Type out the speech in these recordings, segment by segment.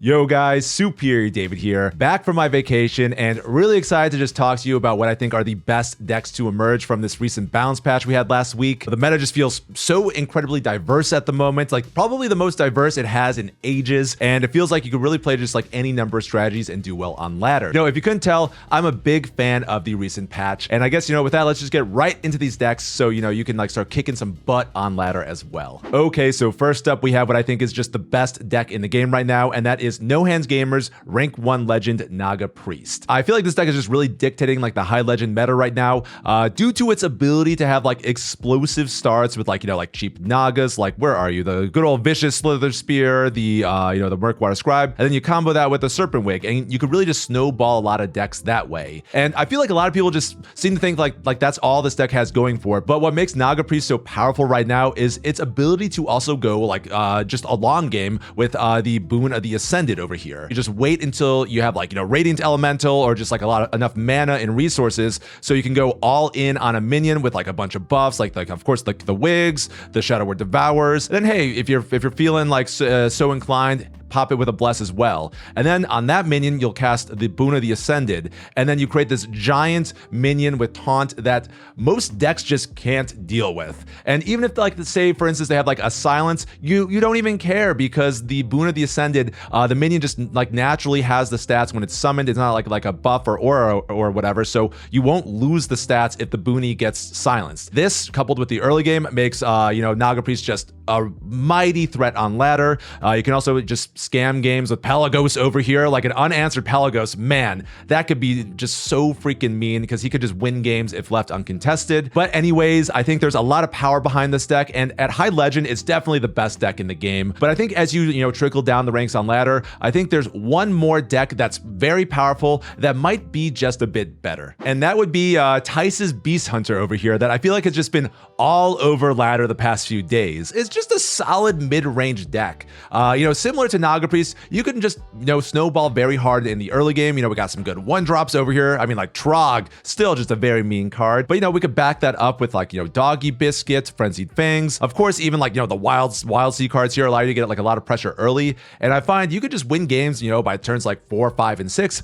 Yo guys, Superior David here, back from my vacation and really excited to just talk to you about what I think are the best decks to emerge from this recent balance patch we had last week. The meta just feels so incredibly diverse at the moment, like probably the most diverse it has in ages, and it feels like you could really play just like any number of strategies and do well on ladder. If you couldn't tell, I'm a big fan of the recent patch, and I guess, with that, let's just get right into these decks so, you can like start kicking some butt on ladder as well. Okay, so first up we have what I think is just the best deck in the game right now, and that is No Hands Gamer's rank 1 legend Naga Priest. I feel like this deck is just really dictating like the high legend meta right now, due to its ability to have like explosive starts with like cheap Nagas, like where are you, the good old vicious Slither Spear, the the Murkwater Scribe, and then you combo that with the Serpent Wig, and you could really just snowball a lot of decks that way. And I feel like a lot of people just seem to think like that's all this deck has going for it. But what makes Naga Priest so powerful right now is its ability to also go like just a long game with the Boon of the Ascended over here. You just wait until you have like Radiant Elemental or just like enough mana and resources, so you can go all in on a minion with like a bunch of buffs, like of course like the Wigs, the Shadow Word Devours. And then hey, if you're feeling like so inclined, pop it with a Bless as well. And then on that minion, you'll cast the Boon of the Ascended, and then you create this giant minion with taunt that most decks just can't deal with. And even if like say for instance they have like a silence, you don't even care, because the Boon of the Ascended, the minion just like naturally has the stats when it's summoned. It's not like a buff or aura or whatever, so you won't lose the stats if the Boonie gets silenced. This coupled with the early game makes Naga Priest just a mighty threat on ladder. You can also just scam games with Pelagos over here, like an unanswered Pelagos. Man, that could be just so freaking mean, because he could just win games if left uncontested. But anyways, I think there's a lot of power behind this deck, and at high legend, it's definitely the best deck in the game. But I think as you trickle down the ranks on ladder, I think there's one more deck that's very powerful that might be just a bit better, and that would be Tice's Beast Hunter over here, that I feel like has just been all over ladder the past few days. It's just a solid mid-range deck. Similar to Naga Priest, you can just snowball very hard in the early game. We got some good one drops over here. I mean, like Trog, still just a very mean card, but we could back that up with like Doggy Biscuit, Frenzied Fangs. Of course, even like the Wild Sea cards here allow you to get like a lot of pressure early, and I find you could just win games by turns like 4, 5, and 6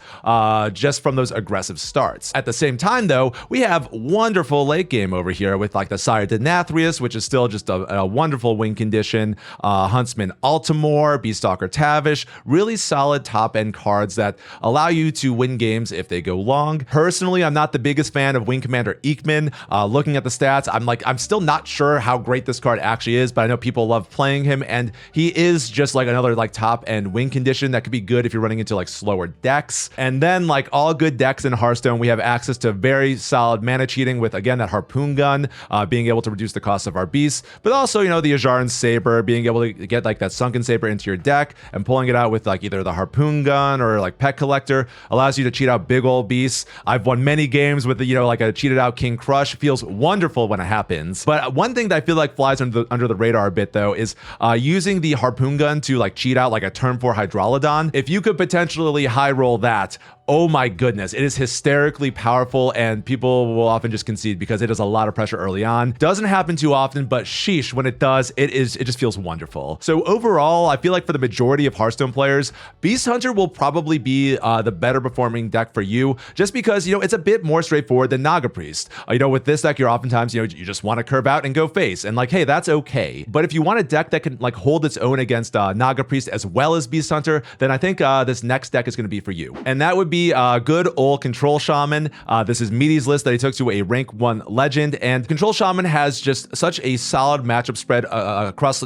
just from those aggressive starts. At the same time though, we have wonderful late game over here with like the Sire Denathrius, which is still just a wonderful win condition, Huntsman Altimore, Beastalker Tavish, really solid top end cards that allow you to win games if they go long. Personally, I'm not the biggest fan of Wing Commander Eekman. Looking at the stats, I'm still not sure how great this card actually is, but I know people love playing him, and he is just like another like top end win condition that could be good if you're running into like slower decks. And then like all good decks in Hearthstone, we have access to very solid mana cheating with, again, that Harpoon Gun, being able to reduce the cost of our beasts, but also the Ajaran Saber, being able to get like that Sunken Saber into your deck and pulling it out with like either the Harpoon Gun or like Pet Collector allows you to cheat out big old beasts. I've won many games with like a cheated out King Crush. Feels wonderful when it happens. But one thing that I feel like flies under the radar a bit though is using the Harpoon Gun to like cheat out like a turn 4 Hydrolodon. If you could potentially high roll that, oh my goodness, it is hysterically powerful, and people will often just concede because it has a lot of pressure early on. Doesn't happen too often, but sheesh, when it does, it just feels wonderful. So overall, I feel like for the majority of Hearthstone players, Beast Hunter will probably be the better performing deck for you, just because it's a bit more straightforward than Naga Priest. With this deck, you're oftentimes you just want to curve out and go face, and like, hey, that's okay. But if you want a deck that can like hold its own against Naga Priest as well as Beast Hunter, then I think this next deck is going to be for you, and that would be good old Control Shaman. This is Meaty's list that he took to a rank 1 legend, and Control Shaman has just such a solid matchup spread across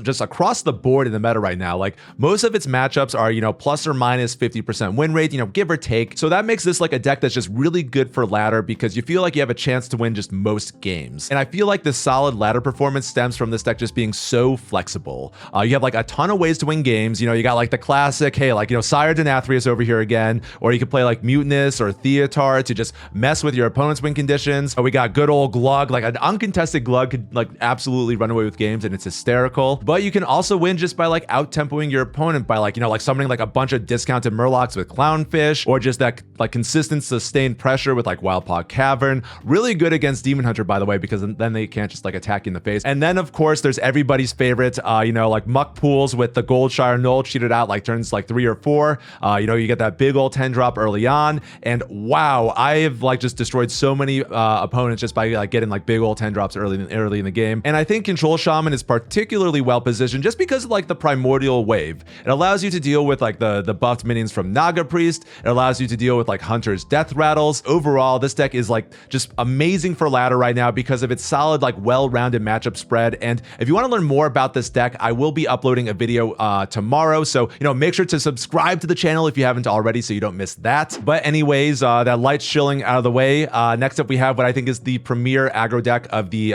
the board in the meta right now. Like most of its matchups are plus or minus 50% win rate, give or take. So that makes this like a deck that's just really good for ladder, because you feel like you have a chance to win just most games. And I feel like the solid ladder performance stems from this deck just being so flexible. You have like a ton of ways to win games. You got like the classic, hey, like Sire Denathrius over here again, or you could play like like Mutinous or Theatar to just mess with your opponent's win conditions. We got good old Glug, like an uncontested Glug could like absolutely run away with games and it's hysterical. But you can also win just by like out-tempoing your opponent by like, like summoning like a bunch of discounted Murlocs with Clownfish, or just that like consistent sustained pressure with like Wildpaw Cavern. Really good against Demon Hunter, by the way, because then they can't just like attack you in the face. And then of course there's everybody's favorite, like Muck Pools with the Goldshire Null cheated out like turns like 3 or 4. You get that big old 10 drop early on, and wow, I have like just destroyed so many opponents just by like getting like big old 10 drops early in the game. And I think Control Shaman is particularly well positioned just because of like the Primordial Wave. It allows you to deal with like the buffed minions from Naga Priest. It allows you to deal with like Hunter's Death Rattles. Overall, this deck is like just amazing for ladder right now because of its solid, like well-rounded matchup spread. And if you want to learn more about this deck, I will be uploading a video tomorrow. So, make sure to subscribe to the channel if you haven't already so you don't miss that. But anyways, that light shilling out of the way. Next up, we have what I think is the premier aggro deck of the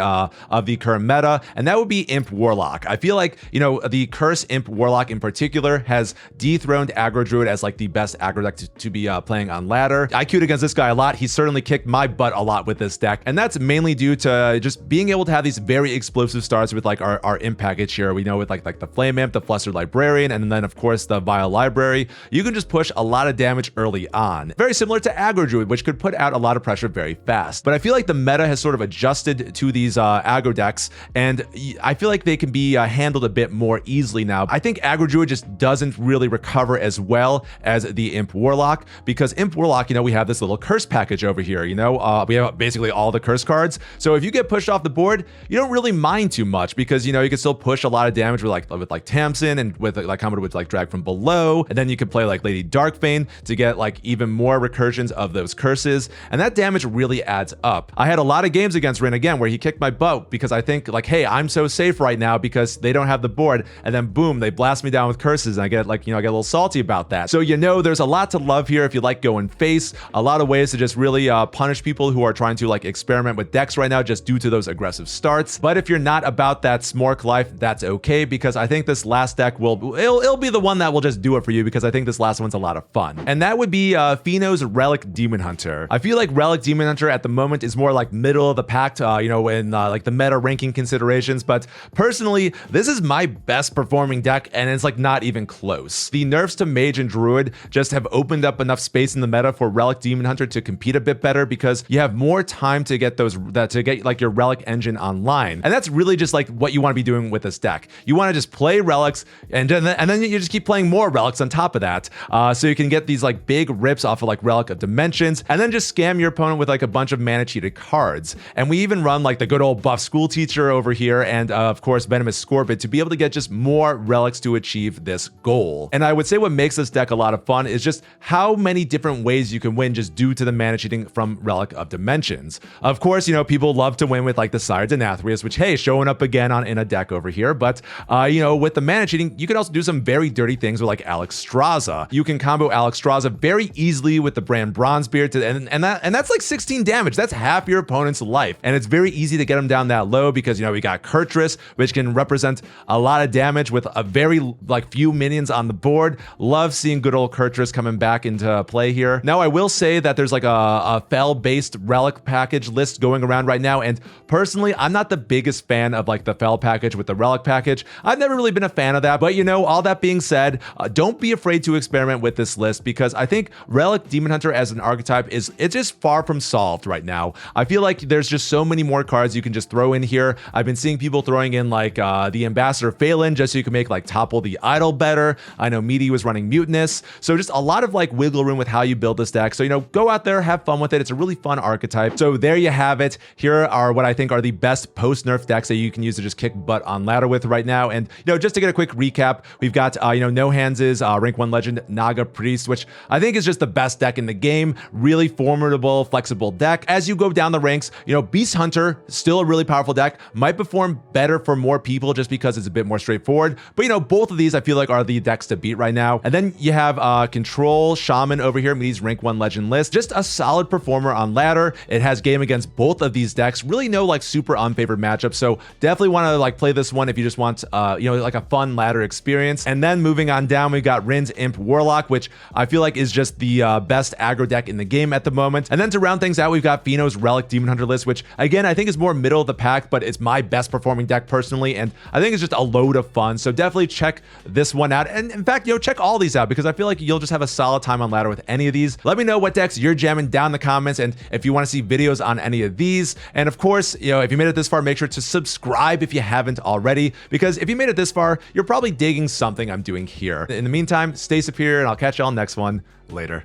current meta, and that would be Imp Warlock. I feel like, the Curse Imp Warlock in particular has dethroned aggro druid as like the best aggro deck to be playing on ladder. I queued against this guy a lot. He certainly kicked my butt a lot with this deck, and that's mainly due to just being able to have these very explosive starts with like our imp package here. We know with like the Flame Imp, the Flustered Librarian, and then of course the Vile Library, you can just push a lot of damage early on. Very similar to aggro druid, which could put out a lot of pressure very fast. But I feel like the meta has sort of adjusted to these aggro decks, and I feel like they can be handled a bit more easily now. I think aggro druid just doesn't really recover as well as the Imp Warlock, because Imp Warlock, we have this little curse package over here. We have basically all the curse cards. So if you get pushed off the board, you don't really mind too much because you can still push a lot of damage with like Tamsin and with like combo with like Drag from Below, and then you can play like Lady Darkbane to get like even more recursions of those curses, and that damage really adds up. I had a lot of games against Rin again where he kicked my butt because I think like, hey, I'm so safe right now because they don't have the board, and then boom, they blast me down with curses, and I get like I get a little salty about that. So there's a lot to love here if you like going face. A lot of ways to just really punish people who are trying to like experiment with decks right now just due to those aggressive starts. But if you're not about that smork life, that's okay, because I think this last deck it'll be the one that will just do it for you, because I think this last one's a lot of fun. And that would be Pheno's Relic Demon Hunter. I feel like Relic Demon Hunter at the moment is more like middle of the pack, in like the meta ranking considerations. But personally, this is my best performing deck, and it's like not even close. The nerfs to Mage and Druid just have opened up enough space in the meta for Relic Demon Hunter to compete a bit better, because you have more time to get like your Relic engine online. And that's really just like what you want to be doing with this deck. You want to just play relics, and then you just keep playing more relics on top of that, so you can get these like big rips off of like Relic of Dimensions, and then just scam your opponent with like a bunch of mana cheated cards. And we even run like the good old buff School Teacher over here, and of course Venomous Scorpid, to be able to get just more relics to achieve this goal. And I would say what makes this deck a lot of fun is just how many different ways you can win just due to the mana cheating from Relic of Dimensions. Of course, people love to win with like the Sire Denathrius, which, hey, showing up again in a deck over here. But with the mana cheating, you can also do some very dirty things with like Alexstrasza. You can combo Alexstrasza very easily with the Brand Bronzebeard, and that's like 16 damage. That's half your opponent's life, and it's very easy to get them down that low because we got Kurtrus, which can represent a lot of damage with a very like few minions on the board. Love seeing good old Kurtrus coming back into play here. Now I will say that there's like a Fel-based relic package list going around right now, and personally I'm not the biggest fan of like the Fel package with the relic package. I've never really been a fan of that, but all that being said, don't be afraid to experiment with this list, because I think Relic Demon Hunter as an archetype it's just far from solved right now. I feel like there's just so many more cards you can just throw in here. I've been seeing people throwing in like the Ambassador Phelan just so you can make like Topple the Idol better. I know Meaty was running Mutinous, so just a lot of like wiggle room with how you build this deck. So go out there, have fun with it. It's a really fun archetype. So there you have it. Here are what I think are the best post-nerf decks that you can use to just kick butt on ladder with right now. And just to get a quick recap, we've got No Hands' rank 1 legend Naga Priest, which I think is just the best deck in the game. Really formidable, flexible deck. As you go down the ranks, Beast Hunter, still a really powerful deck, might perform better for more people just because it's a bit more straightforward. But both of these I feel like are the decks to beat right now. And then you have Control Shaman over here, Meaty's rank 1 legend list. Just a solid performer on ladder. It has game against both of these decks. Really no like super unfavored matchup. So definitely want to like play this one if you just want like a fun ladder experience. And then moving on down, we've got Rin's Imp Warlock, which I feel like is just the the best aggro deck in the game at the moment. And then to round things out, we've got Fino's Relic Demon Hunter list, which again, I think is more middle of the pack, but it's my best performing deck personally. And I think it's just a load of fun. So definitely check this one out. And in fact, check all these out because I feel like you'll just have a solid time on ladder with any of these. Let me know what decks you're jamming down in the comments and if you want to see videos on any of these. And of course, if you made it this far, make sure to subscribe if you haven't already, because if you made it this far, you're probably digging something I'm doing here. In the meantime, stay superior and I'll catch y'all next one. Later.